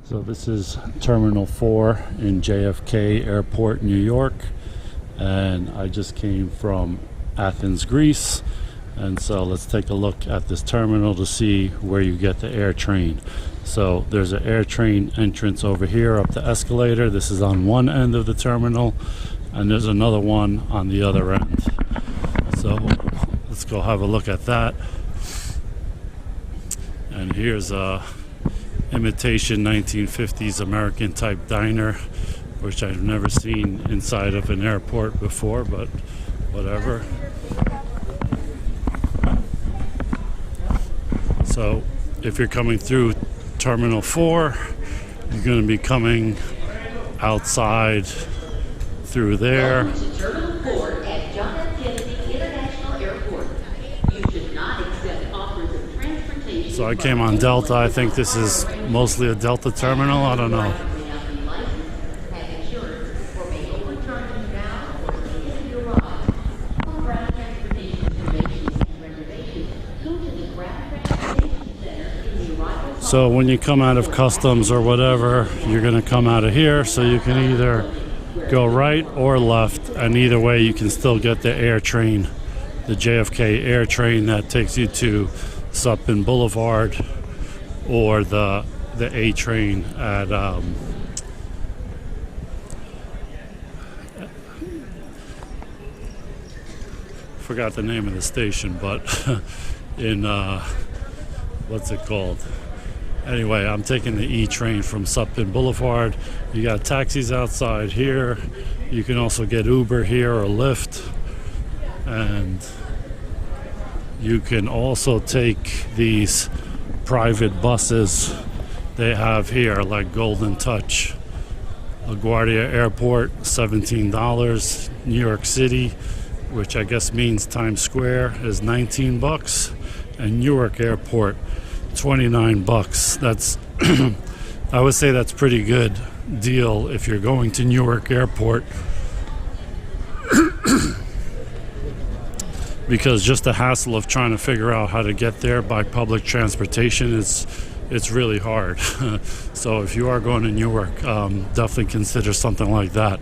So this is Terminal 4 in JFK Airport, New York, and I just came from Athens, Greece, and so let's take a look at this terminal to see where you get the AirTrain. So there's an AirTrain entrance over here up the escalator. This is on one end of the terminal, and there's another one on the other end. So let's go have a look at that. And here's a imitation 1950s American type diner, which I've never seen inside of an airport before, but whatever. So if you're coming through Terminal 4, you're going to be coming outside through there. Welcome to Terminal 4 at JFK International Airport. You should not accept offers of transportation. So I came on Delta. I think this is mostly a Delta terminal. I don't know. So when you come out of customs or whatever, you're going to come out of here. So you can either go right or left, and either way you can still get the AirTrain, the JFK Airtrain that takes you to Sutton Boulevard, or the A train at forgot the name of the station, but in what's it called? Anyway, I'm taking the E train from Sutton Boulevard. You got taxis outside here. You can also get Uber here or Lyft, and you can also take these private buses they have here, like Golden Touch. LaGuardia Airport, $17. New York City, which I guess means Times Square, is $19. And Newark Airport, $29. That's I would say that's pretty good deal if you're going to Newark Airport. Because just the hassle of trying to figure out how to get there by public transportation, it's really hard. So if you are going to Newark, definitely consider something like that.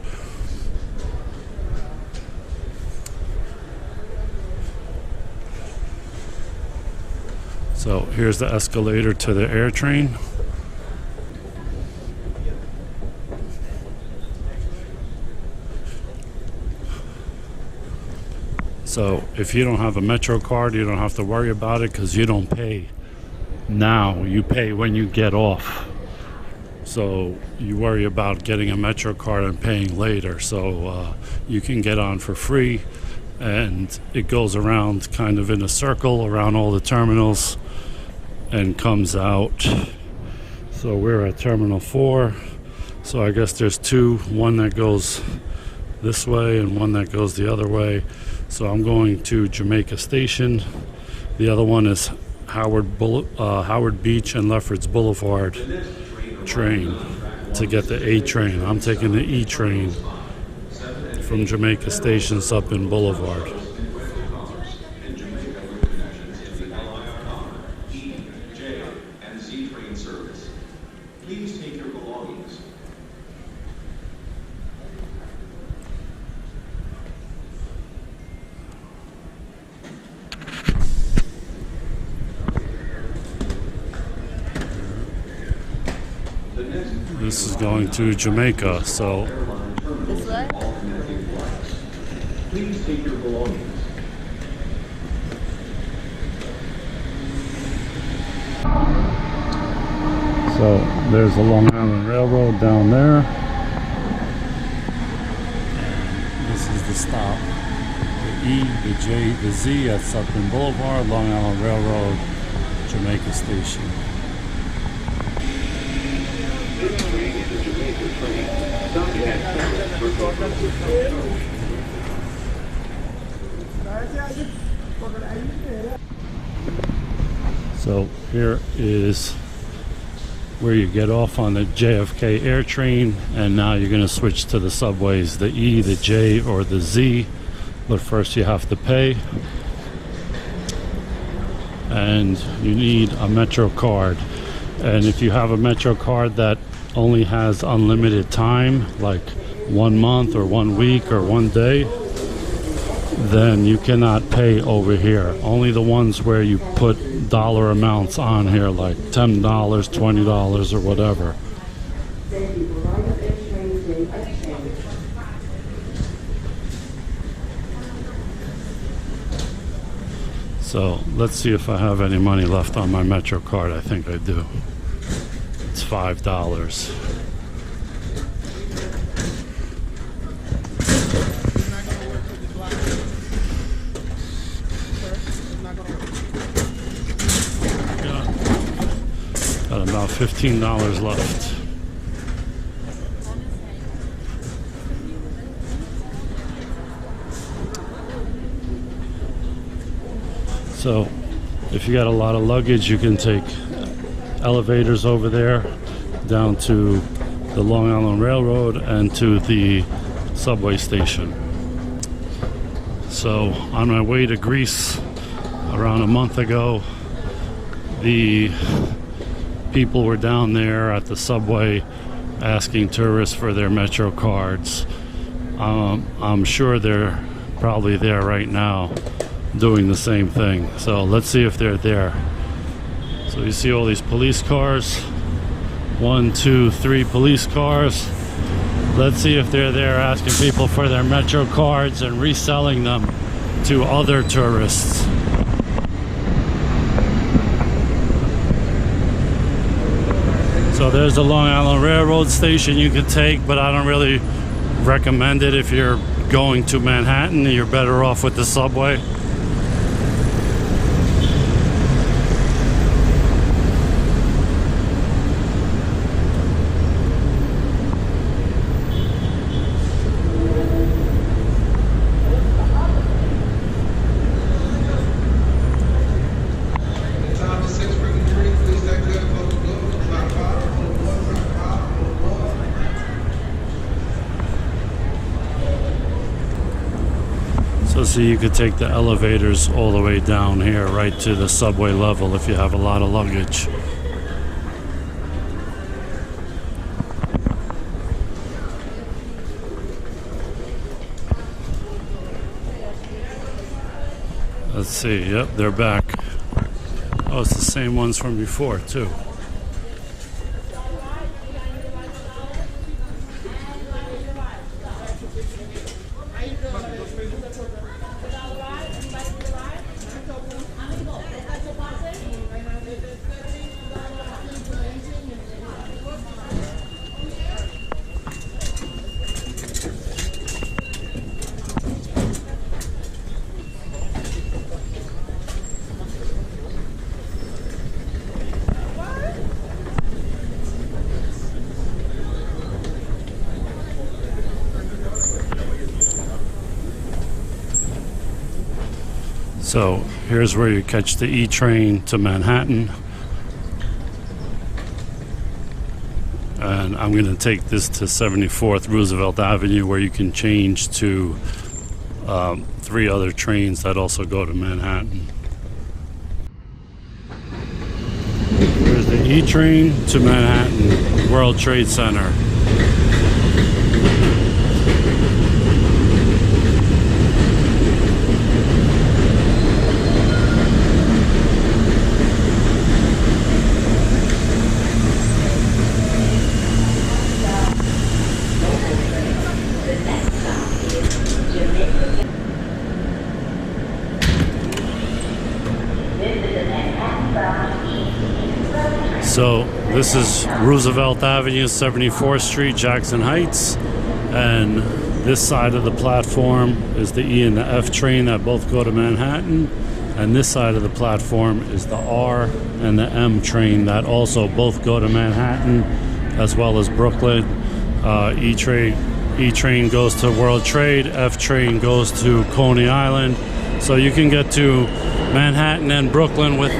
So here's the escalator to the AirTrain. So if you don't have a MetroCard, you don't have to worry about it, because you don't pay now. You pay when you get off. So you worry about getting a MetroCard and paying later. So you can get on for free, and it goes around kind of in a circle around all the terminals and comes out. So we're at Terminal 4. So I guess there's two, one that goes this way and one that goes the other way. So I'm going to Jamaica Station. The other one is Howard Beach and Lefferts Boulevard train to get the A train. I'm taking the E train from Jamaica Station, Sutton Boulevard. Please take your belongings. This is going to Jamaica, so This way? Please take your belongings. so there's the Long Island Railroad down there. And this is the stop. The E, the J, the Z at Sutton Boulevard, Long Island Railroad, Jamaica Station. This train is a Jamaica train. Stop at So here is where you get off on the JFK Airtrain, and now you're going to switch to the subways, the E, the J, or the Z, but first you have to pay. And you need a MetroCard. And if you have a MetroCard that only has unlimited time, like 1 month or 1 week or 1 day, then you cannot pay over here. Only the ones where you put dollar amounts on here, like $10, $20 or whatever. So let's see if I have any money left on my MetroCard. I think I do. It's $5. Got about $15 left. So if you got a lot of luggage, you can take elevators over there down to the Long Island Railroad and to the subway station. So on my way to Greece around a month ago, the people were down there at the subway asking tourists for their MetroCards. I'm sure they're probably there right now doing the same thing. So let's see if they're there. So you see all these police cars. 1, 2, 3 police cars. Let's see if they're there asking people for their MetroCards and reselling them to other tourists. So there's the Long Island Railroad station you could take, but I don't really recommend it if you're going to Manhattan. You're better off with the subway. So you could take the elevators all the way down here right to the subway level if you have a lot of luggage. Let's see, yep, they're back. Oh, it's the same ones from before too. So here's where you catch the E-train to Manhattan. And I'm going to take this to 74th Roosevelt Avenue, where you can change to 3 other trains that also go to Manhattan. Here's the E-train to Manhattan, World Trade Center. So this is Roosevelt Avenue, 74th Street, Jackson Heights, and this side of the platform is the E and the F train that both go to Manhattan, and this side of the platform is the R and the M train that also both go to Manhattan as well as Brooklyn. E train goes to World Trade, F train goes to Coney Island, so you can get to Manhattan and Brooklyn with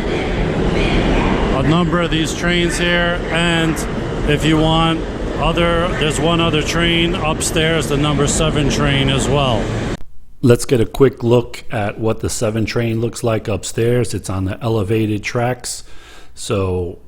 a number of these trains here. And if you want there's one other train upstairs, the number 7 train as well. Let's get a quick look at what the 7 train looks like upstairs. It's on the elevated tracks, so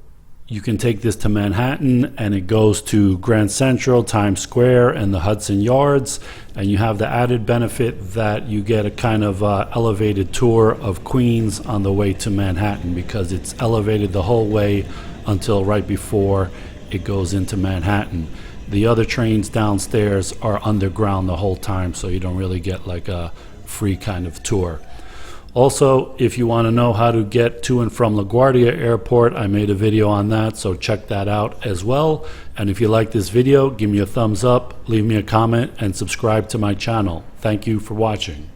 you can take this to Manhattan, and it goes to Grand Central, Times Square, and the Hudson Yards, and you have the added benefit that you get a kind of elevated tour of Queens on the way to Manhattan, because it's elevated the whole way until right before it goes into Manhattan. The other trains downstairs are underground the whole time, so you don't really get like a free kind of tour. Also, if you want to know how to get to and from LaGuardia Airport, I made a video on that, so check that out as well. And if you like this video, give me a thumbs up, leave me a comment, and subscribe to my channel. Thank you for watching.